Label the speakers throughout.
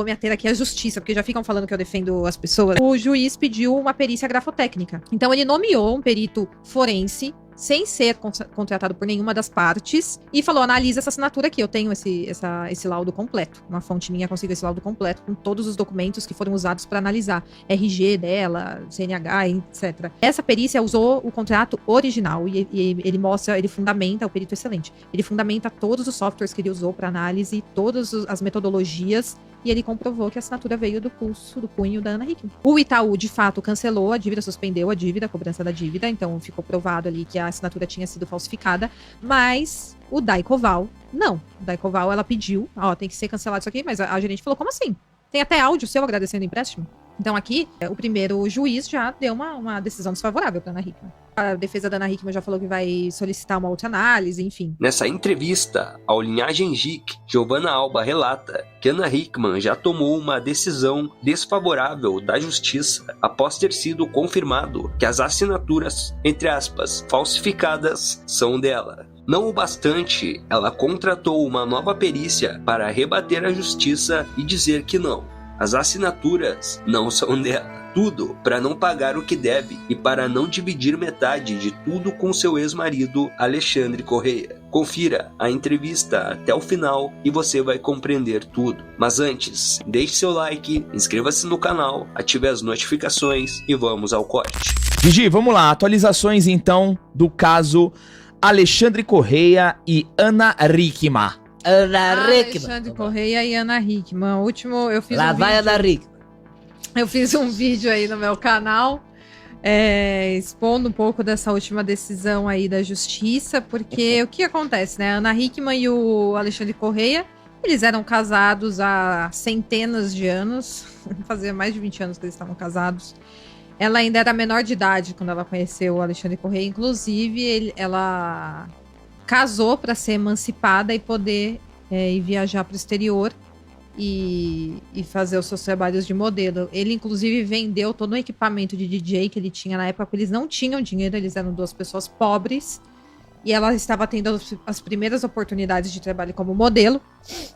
Speaker 1: vou me ater aqui à justiça, porque já ficam falando que eu defendo as pessoas. O juiz pediu uma perícia grafotécnica. Então ele nomeou um perito forense, sem ser contratado por nenhuma das partes, e falou, analisa essa assinatura aqui, eu tenho esse laudo completo. Uma fonte minha conseguiu esse laudo completo, com todos os documentos que foram usados para analisar. RG dela, CNH, etc. Essa perícia usou o contrato original, e ele mostra, ele fundamenta, o perito excelente, ele fundamenta todos os softwares que ele usou para análise, todas as metodologias, e ele comprovou que a assinatura veio do pulso, do punho da Ana Hickman. O Itaú, de fato, cancelou a dívida, suspendeu a dívida, a cobrança da dívida, então ficou provado ali que a assinatura tinha sido falsificada, mas o Daikoval, não. O Daikoval, ela pediu, tem que ser cancelado isso aqui, mas a gerente falou, como assim? Tem até áudio seu agradecendo o empréstimo? Então aqui, o primeiro juiz já deu uma decisão desfavorável para Ana Hickman. A defesa da Ana Hickman já falou que vai solicitar uma outra análise, enfim.
Speaker 2: Nessa entrevista ao Linhagem Geek, Giovanna Alba relata que Ana Hickman já tomou uma decisão desfavorável da justiça após ter sido confirmado que as assinaturas, entre aspas, falsificadas são dela. Não o bastante, ela contratou uma nova perícia para rebater a justiça e dizer que não, as assinaturas não são dela. Tudo para não pagar o que deve e para não dividir metade de tudo com seu ex-marido Alexandre Correia. Confira a entrevista até o final e você vai compreender tudo. Mas antes, deixe seu like, inscreva-se no canal, ative as notificações e vamos ao corte.
Speaker 3: Gigi, vamos lá. Atualizações então do caso Alexandre Correia e Ana Hickman.
Speaker 1: Alexandre Correia e Ana Hickman. O último, eu fiz
Speaker 4: Lá vai a Ana Hickman.
Speaker 1: Eu fiz um vídeo aí no meu canal expondo um pouco dessa última decisão aí da justiça, porque o que acontece, né? A Ana Hickman e o Alexandre Correia, eles eram casados há centenas de anos, fazia mais de 20 anos que eles estavam casados. Ela ainda era menor de idade quando ela conheceu o Alexandre Correia, inclusive ela casou para ser emancipada e poder ir viajar para o exterior. E fazer os seus trabalhos de modelo. Ele, inclusive, vendeu todo o equipamento de DJ que ele tinha na época, porque eles não tinham dinheiro, eles eram duas pessoas pobres, e ela estava tendo as primeiras oportunidades de trabalho como modelo,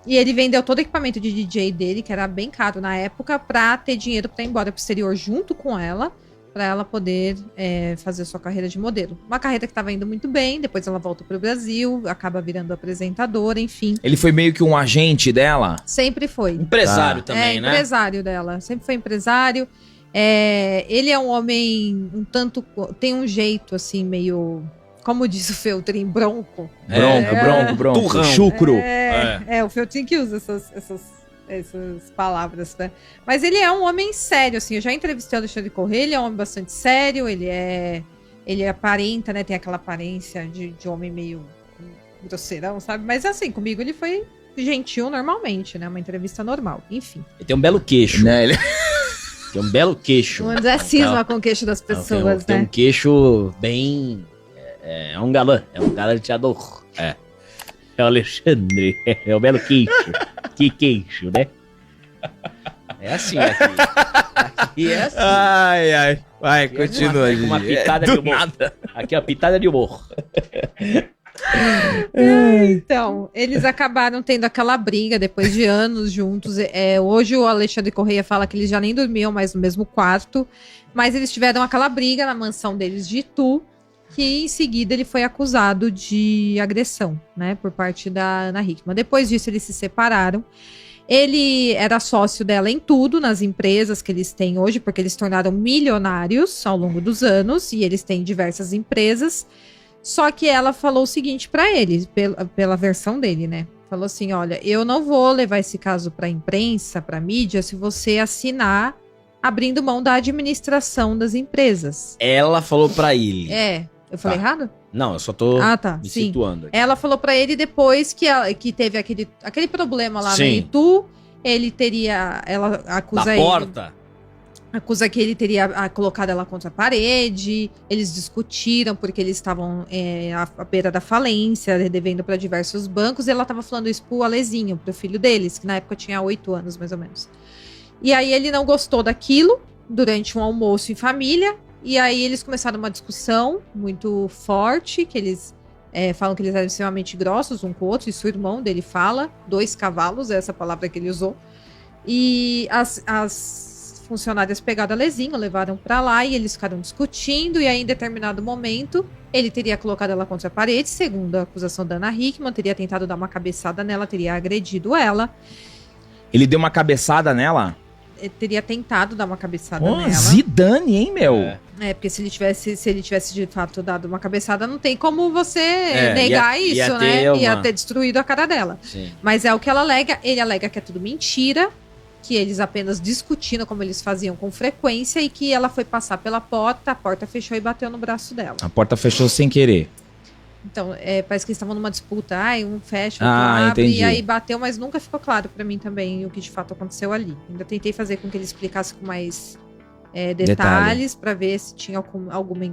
Speaker 1: e ele vendeu todo o equipamento de DJ dele, que era bem caro na época, pra ter dinheiro pra ir embora pro exterior junto com ela, para ela poder fazer sua carreira de modelo. Uma carreira que estava indo muito bem, depois ela volta pro Brasil, acaba virando apresentadora, enfim.
Speaker 3: Ele foi meio que um agente dela?
Speaker 1: Sempre foi.
Speaker 4: Empresário também, né?
Speaker 1: Empresário dela, sempre foi empresário. Ele é um homem um tanto... Tem um jeito, assim, meio... Como diz o Feltrin, bronco.
Speaker 3: Bronco.
Speaker 4: Turrão.
Speaker 3: Chucro.
Speaker 1: O Feltrin que usa essas palavras, né? Mas ele é um homem sério, assim. Eu já entrevistei o Alexandre Correia, ele é um homem bastante sério, ele aparenta, né? Tem aquela aparência de homem meio grosseirão, sabe? Mas assim, comigo ele foi gentil normalmente, né? Uma entrevista normal, enfim.
Speaker 4: Ele tem um belo queixo.
Speaker 3: Né? Ele...
Speaker 4: Tem um belo queixo.
Speaker 1: Não é cisma com o queixo das pessoas,
Speaker 4: tem
Speaker 1: né?
Speaker 4: um queixo bem... É um galanteador. É o Alexandre. É o belo queixo. Que queixo, né? É assim aqui. Aqui é assim.
Speaker 3: Ai. Vai,
Speaker 4: Aqui
Speaker 3: continua.
Speaker 4: com uma pitada de humor.
Speaker 3: Nada.
Speaker 4: Aqui é uma pitada de humor.
Speaker 1: Então, eles acabaram tendo aquela briga depois de anos juntos. Hoje o Alexandre Correia fala que eles já nem dormiam mais no mesmo quarto, mas eles tiveram aquela briga na mansão deles de Itu, que em seguida ele foi acusado de agressão, né, por parte da Ana Hickman. Depois disso eles se separaram. Ele era sócio dela em tudo, nas empresas que eles têm hoje, porque eles se tornaram milionários ao longo dos anos, e eles têm diversas empresas. Só que ela falou o seguinte pra ele, pela versão dele, né? Falou assim, olha, eu não vou levar esse caso pra imprensa, pra mídia, se você assinar abrindo mão da administração das empresas.
Speaker 4: Ela falou pra ele.
Speaker 1: Eu falei errado?
Speaker 4: Não, eu só tô me
Speaker 1: sim.
Speaker 4: situando aqui.
Speaker 1: Ela falou pra ele depois que teve aquele problema lá no Itu, ela acusa
Speaker 4: Da
Speaker 1: ele...
Speaker 4: porta?
Speaker 1: Acusa que ele teria colocado ela contra a parede, eles discutiram porque eles estavam à beira da falência, devendo para diversos bancos, e ela estava falando isso pro Alezinho, pro filho deles, que na época tinha 8 anos, mais ou menos. E aí ele não gostou daquilo, durante um almoço em família, e aí eles começaram uma discussão muito forte, que eles falam que eles eram extremamente grossos um com o outro, isso o irmão dele fala, 2 cavalos, é essa palavra que ele usou. E as funcionárias pegaram a Lezinho, levaram pra lá e eles ficaram discutindo. E aí, em determinado momento, ele teria colocado ela contra a parede, segundo a acusação da Ana Hickman, teria tentado dar uma cabeçada nela, teria agredido ela.
Speaker 3: Ele deu uma cabeçada nela?
Speaker 1: Ele teria tentado dar uma cabeçada
Speaker 3: Oh,
Speaker 1: nela.
Speaker 3: Zidane, hein, meu?
Speaker 1: Porque se ele tivesse de fato dado uma cabeçada, não tem como você negar isso,
Speaker 4: ia
Speaker 1: né?
Speaker 4: ter
Speaker 1: Ia ter destruído a cara dela.
Speaker 4: Sim.
Speaker 1: Mas é o que ela alega. Ele alega que é tudo mentira, que eles apenas discutiram como eles faziam com frequência e que ela foi passar pela porta, a porta fechou e bateu no braço dela.
Speaker 3: A porta fechou sem querer.
Speaker 1: Então, parece que eles estavam numa disputa. Um fecha, outro
Speaker 3: Ah,
Speaker 1: abre.
Speaker 3: entendi.
Speaker 1: E aí bateu, mas nunca ficou claro pra mim também o que de fato aconteceu ali. Ainda tentei fazer com que ele explicasse com mais detalhes pra ver se tinha alguma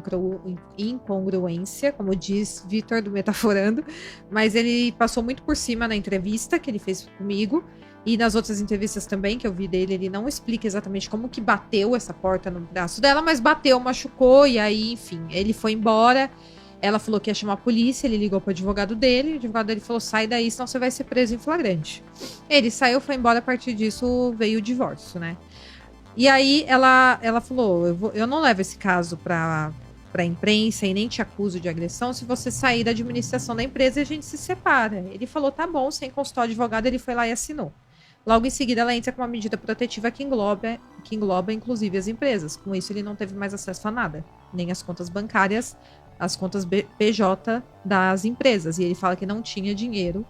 Speaker 1: incongruência, como diz Vitor do Metaforando. Mas ele passou muito por cima na entrevista que ele fez comigo. E nas outras entrevistas também que eu vi dele, ele não explica exatamente como que bateu essa porta no braço dela, mas bateu, machucou, e aí, enfim, ele foi embora. Ela falou que ia chamar a polícia, ele ligou pro advogado dele, o advogado dele falou, sai daí, senão você vai ser preso em flagrante. Ele saiu, foi embora, a partir disso veio o divórcio, né? E aí ela falou, eu não levo esse caso pra imprensa e nem te acuso de agressão, se você sair da administração da empresa e a gente se separa. Ele falou, tá bom, sem consultar o advogado, ele foi lá e assinou. Logo em seguida, ela entra com uma medida protetiva que engloba inclusive as empresas. Com isso, ele não teve mais acesso a nada, nem as contas bancárias, as contas PJ das empresas. E ele fala que não tinha dinheiro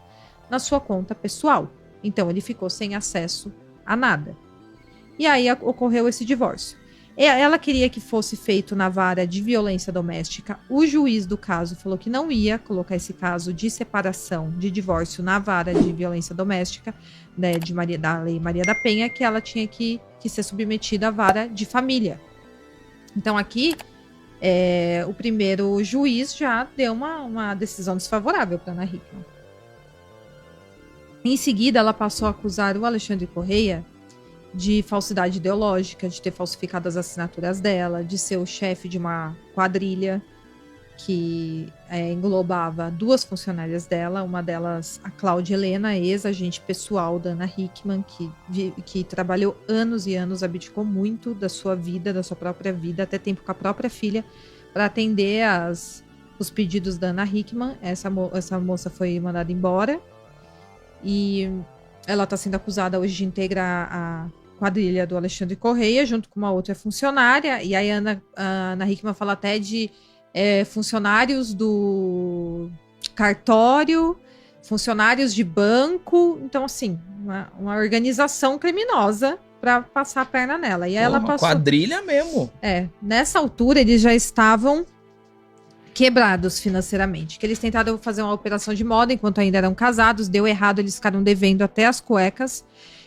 Speaker 1: na sua conta pessoal. Então, ele ficou sem acesso a nada. E aí ocorreu esse divórcio. Ela queria que fosse feito na vara de violência doméstica. O juiz do caso falou que não ia colocar esse caso de separação, de divórcio, na vara de violência doméstica, né, da Lei Maria da Penha, que ela tinha que ser submetida à vara de família. Então, aqui, o primeiro juiz já deu uma decisão desfavorável para Ana Hickman. Em seguida, ela passou a acusar o Alexandre Correia de falsidade ideológica, de ter falsificado as assinaturas dela, de ser o chefe de uma quadrilha que englobava 2 funcionárias dela, uma delas a Cláudia Helena, ex-agente pessoal da Ana Hickman, que trabalhou anos e anos, abdicou muito da sua vida, da sua própria vida, até tempo com a própria filha, para atender os pedidos da Ana Hickman. Essa moça foi mandada embora e ela está sendo acusada hoje de integrar a quadrilha do Alexandre Correia, junto com uma outra funcionária, e aí a Ana Hickman fala até de funcionários do cartório, funcionários de banco, então assim, uma organização criminosa para passar a perna nela. E aí ela passou...
Speaker 3: Quadrilha mesmo.
Speaker 1: Nessa altura eles já estavam quebrados financeiramente, que eles tentaram fazer uma operação de moda enquanto ainda eram casados, deu errado, eles ficaram devendo até as cuecas.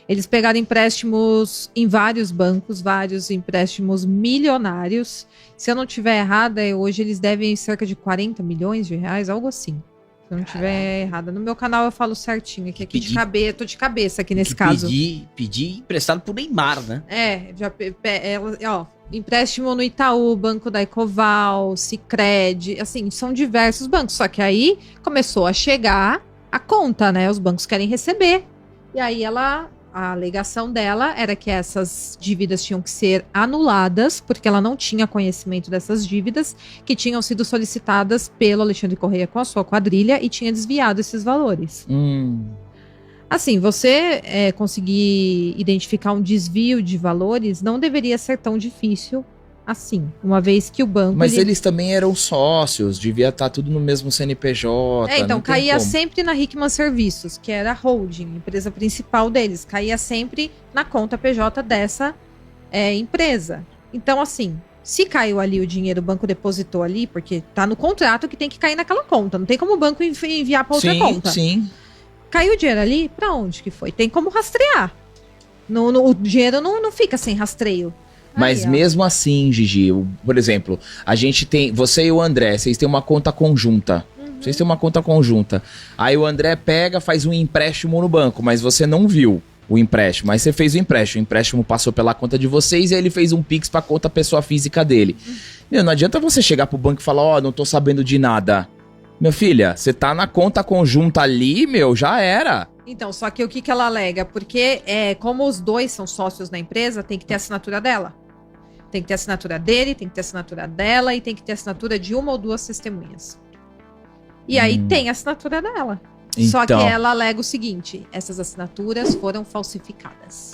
Speaker 1: Eles pegaram empréstimos em vários bancos, vários empréstimos milionários. Se eu não estiver errada, hoje eles devem cerca de 40 milhões de reais, algo assim. Se eu não estiver errada. No meu canal eu falo certinho, que aqui de cabeça, tô de cabeça aqui nesse caso.
Speaker 4: Pedi emprestado pro Neymar, né?
Speaker 1: Empréstimo no Itaú, Banco da Ecoval, Sicredi, assim, são diversos bancos. Só que aí começou a chegar a conta, né? Os bancos querem receber. E aí a alegação dela era que essas dívidas tinham que ser anuladas, porque ela não tinha conhecimento dessas dívidas, que tinham sido solicitadas pelo Alexandre Correia com a sua quadrilha e tinha desviado esses valores. Assim, você conseguir identificar um desvio de valores não deveria ser tão difícil assim, uma vez que o banco...
Speaker 3: Mas eles também eram sócios, devia estar tudo no mesmo CNPJ.
Speaker 1: Então, caía sempre na Hickman Serviços, que era a holding, a empresa principal deles. Caía sempre na conta PJ dessa empresa. Então, assim, se caiu ali o dinheiro, o banco depositou ali, porque tá no contrato que tem que cair naquela conta. Não tem como o banco enviar para outra conta.
Speaker 3: Sim.
Speaker 1: Caiu o dinheiro ali, para onde que foi? Tem como rastrear. O dinheiro não fica sem rastreio.
Speaker 3: Mas mesmo assim, Gigi, por exemplo, a gente tem, você e o André, vocês têm uma conta conjunta. Vocês têm uma conta conjunta. Aí o André pega, faz um empréstimo no banco, mas você não viu o empréstimo. Aí você fez o empréstimo passou pela conta de vocês e aí ele fez um Pix pra conta pessoa física dele. Meu, não adianta você chegar pro banco e falar, não tô sabendo de nada. Meu filha, você tá na conta conjunta ali, já era.
Speaker 1: Então, só que o que ela alega? Porque como os dois são sócios na empresa, tem que ter a assinatura dela. Tem que ter a assinatura dele, tem que ter a assinatura dela e tem que ter a assinatura de uma ou duas testemunhas. E aí tem a assinatura dela.
Speaker 3: Então.
Speaker 1: Só que ela alega o seguinte, essas assinaturas foram falsificadas.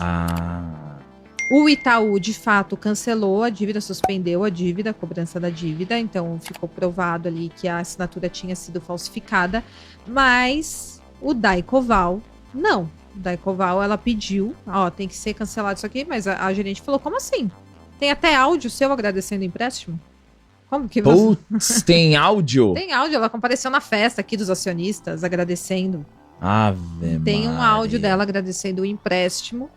Speaker 1: O Itaú, de fato, cancelou a dívida, suspendeu a dívida, a cobrança da dívida. Então, ficou provado ali que a assinatura tinha sido falsificada. Mas o Daycoval, não. O Daycoval, ela pediu, tem que ser cancelado isso aqui. Mas a gerente falou, como assim? Tem até áudio seu agradecendo o empréstimo? Como que você...
Speaker 3: Putz, tem áudio?
Speaker 1: Tem áudio, ela compareceu na festa aqui dos acionistas, agradecendo.
Speaker 3: Ave
Speaker 1: Tem um
Speaker 3: Maria.
Speaker 1: áudio dela agradecendo o empréstimo.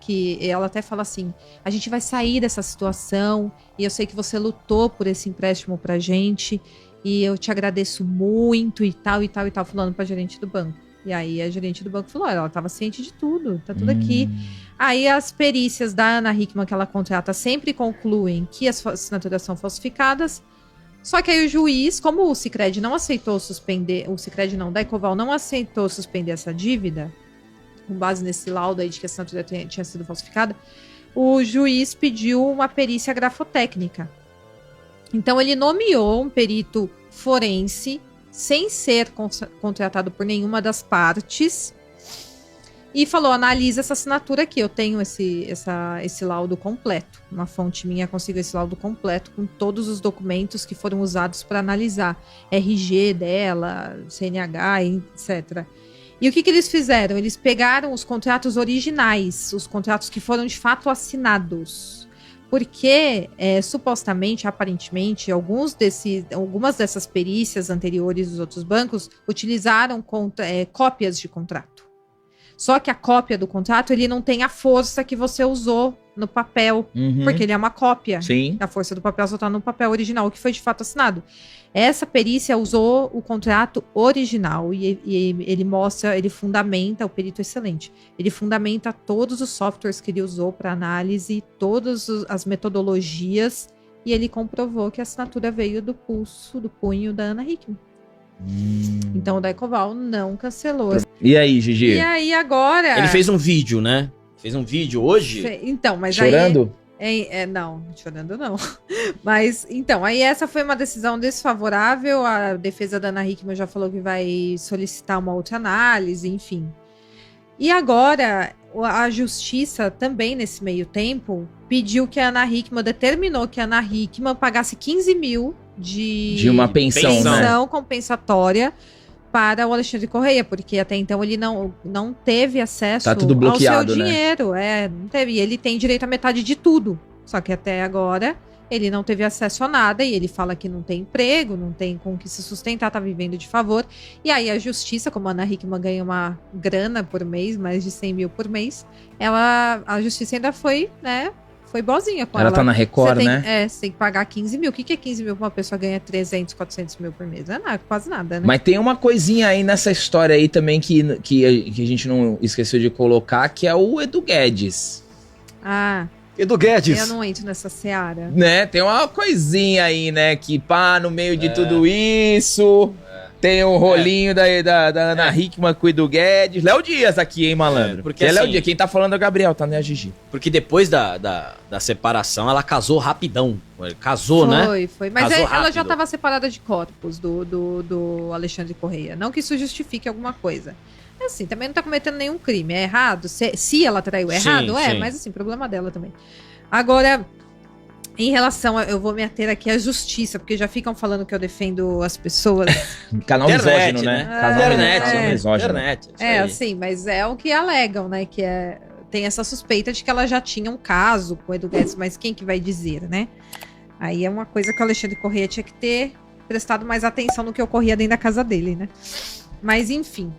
Speaker 1: Que ela até fala assim, a gente vai sair dessa situação e eu sei que você lutou por esse empréstimo pra gente e eu te agradeço muito e tal, falando pra gerente do banco. E aí a gerente do banco falou, ela tava ciente de tudo, tá tudo aqui. Aí as perícias da Ana Hickman que ela contrata sempre concluem que as assinaturas são falsificadas, só que aí o juiz, como o Sicredi não aceitou suspender, o Sicredi não, o Daycoval não aceitou suspender essa dívida, com base nesse laudo aí de que a assinatura tinha sido falsificada, o juiz pediu uma perícia grafotécnica. Então, ele nomeou um perito forense, sem ser contratado por nenhuma das partes, e falou, analisa essa assinatura aqui, eu tenho esse laudo completo. Uma fonte minha conseguiu esse laudo completo, com todos os documentos que foram usados para analisar. RG dela, CNH, etc., E o que eles fizeram? Eles pegaram os contratos originais, os contratos que foram de fato assinados. Porque, supostamente, aparentemente, algumas dessas perícias anteriores dos outros bancos utilizaram cópias de contrato. Só que a cópia do contrato, ele não tem a força que você usou no papel, porque ele é uma cópia.
Speaker 3: Sim.
Speaker 1: A força do papel só está no papel original, que foi de fato assinado. Essa perícia usou o contrato original e ele mostra, ele fundamenta, o perito excelente, ele fundamenta todos os softwares que ele usou para análise, todas as metodologias, e ele comprovou que a assinatura veio do pulso, do punho da Ana Hickman. Então o Daycoval não cancelou.
Speaker 3: E aí, Gigi?
Speaker 1: E aí agora...
Speaker 4: Ele fez um vídeo, né? Fez um vídeo hoje.
Speaker 1: Então, mas
Speaker 3: chorando?
Speaker 1: Não, chorando não. Mas, então, aí essa foi uma decisão desfavorável. A defesa da Ana Hickman já falou que vai solicitar uma outra análise, enfim. E agora, a justiça também, nesse meio tempo, pediu que a Ana Hickman, determinou que a Ana Hickman pagasse 15 mil de
Speaker 3: uma pensão, né?
Speaker 1: compensatória para o Alexandre Correia, porque até então ele não teve acesso
Speaker 3: tá tudo bloqueado,
Speaker 1: ao seu dinheiro. Não teve. E ele tem direito à metade de tudo. Só que até agora ele não teve acesso a nada e ele fala que não tem emprego, não tem com que se sustentar, tá vivendo de favor. E aí a justiça, como a Ana Hickman ganha uma grana por mês, mais de 100 mil por mês, a justiça ainda foi, né? Foi boazinha com ela.
Speaker 3: Ela tá na Record, né?
Speaker 1: Você tem que pagar 15 mil. O que é 15 mil pra uma pessoa ganha 300, 400 mil por mês? É nada, quase nada, né?
Speaker 3: Mas tem uma coisinha aí nessa história aí também que a gente não esqueceu de colocar, que é o Edu Guedes.
Speaker 5: Edu Guedes.
Speaker 1: Eu não entro nessa seara.
Speaker 3: Né? Tem uma coisinha aí, né? Que no meio de tudo isso... Tem um rolinho da Ana Hickman com o Edu Guedes. Léo Dias aqui, hein, malandro?
Speaker 4: Porque
Speaker 3: Léo
Speaker 4: assim,
Speaker 3: Dias. Quem tá falando é o Gabriel, tá? Não é a Gigi.
Speaker 4: Porque depois da separação, ela casou rapidão. Casou, né?
Speaker 1: Foi. Mas
Speaker 4: Casou
Speaker 1: ela já
Speaker 4: rápido.
Speaker 1: estava separada de corpos do Alexandre Correia. Não que isso justifique alguma coisa. Assim, também não tá cometendo nenhum crime. É errado? Se ela traiu, é errado?
Speaker 4: Sim.
Speaker 1: Mas assim, problema dela também. Agora... Em relação eu vou me ater aqui à justiça, porque já ficam falando que eu defendo as pessoas.
Speaker 3: Canal
Speaker 4: Internet,
Speaker 3: misógino, né?
Speaker 4: né?
Speaker 3: Canal
Speaker 4: Internet,
Speaker 3: misógino.
Speaker 4: Internet. isso aí.
Speaker 1: Assim, mas é o que alegam, né? Que tem essa suspeita de que ela já tinha um caso com o Edu Guedes, mas quem que vai dizer, né? Aí é uma coisa que o Alexandre Correia tinha que ter prestado mais atenção no que ocorria dentro da casa dele, né? Mas, enfim.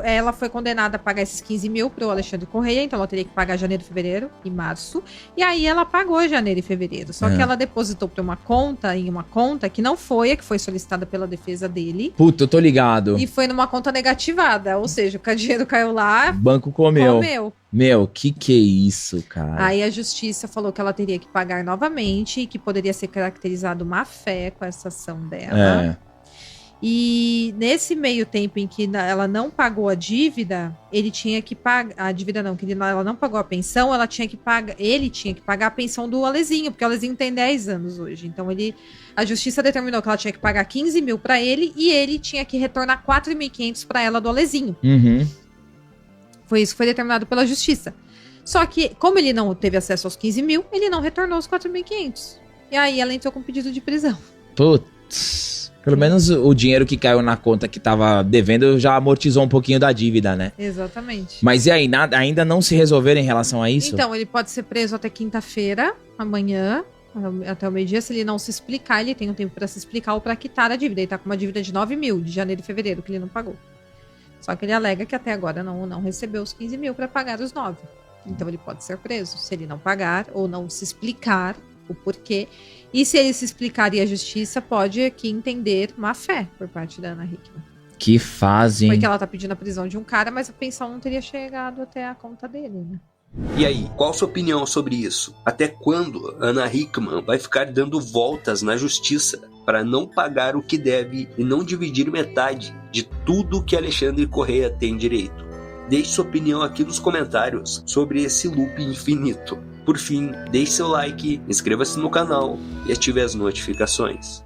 Speaker 1: Ela foi condenada a pagar esses 15 mil pro Alexandre Correia, então ela teria que pagar janeiro, fevereiro e março. E aí ela pagou janeiro e fevereiro. Só que ela depositou em uma conta que não foi a que foi solicitada pela defesa dele.
Speaker 3: Puta, eu tô ligado.
Speaker 1: E foi numa conta negativada. Ou seja, o dinheiro caiu lá,
Speaker 3: O banco comeu. Meu, que é isso, cara?
Speaker 1: Aí a justiça falou que ela teria que pagar novamente e que poderia ser caracterizado má fé com essa ação dela. E nesse meio tempo em que ela não pagou a dívida, ele tinha que pagar. A dívida não, ela não pagou a pensão, ele tinha que pagar a pensão do Alezinho, porque o Alezinho tem 10 anos hoje. Então a justiça determinou que ela tinha que pagar 15 mil pra ele e ele tinha que retornar 4.500 pra ela do Alezinho.
Speaker 3: Uhum.
Speaker 1: Foi isso que foi determinado pela justiça. Só que, como ele não teve acesso aos 15 mil, ele não retornou os 4.500. E aí ela entrou com pedido de prisão.
Speaker 3: Putz. Pelo menos o dinheiro que caiu na conta que tava devendo já amortizou um pouquinho da dívida, né?
Speaker 1: Exatamente.
Speaker 3: Mas e aí, ainda não se resolveram em relação a isso?
Speaker 1: Então, ele pode ser preso até quinta-feira, amanhã, até o meio-dia. Se ele não se explicar, ele tem um tempo pra se explicar ou pra quitar a dívida. Ele tá com uma dívida de 9 mil, de janeiro e fevereiro, que ele não pagou. Só que ele alega que até agora não recebeu os 15 mil pra pagar os 9. Então ele pode ser preso se ele não pagar ou não se explicar o porquê. E se ele se explicar e a justiça pode aqui entender má fé por parte da Ana Hickman.
Speaker 3: Que fase, hein?
Speaker 1: Porque ela tá pedindo a prisão de um cara, mas a pensão não teria chegado até a conta dele, né?
Speaker 2: E aí, qual a sua opinião sobre isso? Até quando Ana Hickman vai ficar dando voltas na justiça para não pagar o que deve e não dividir metade de tudo que Alexandre Correia tem direito? Deixe sua opinião aqui nos comentários sobre esse loop infinito. Por fim, deixe seu like, inscreva-se no canal e ative as notificações.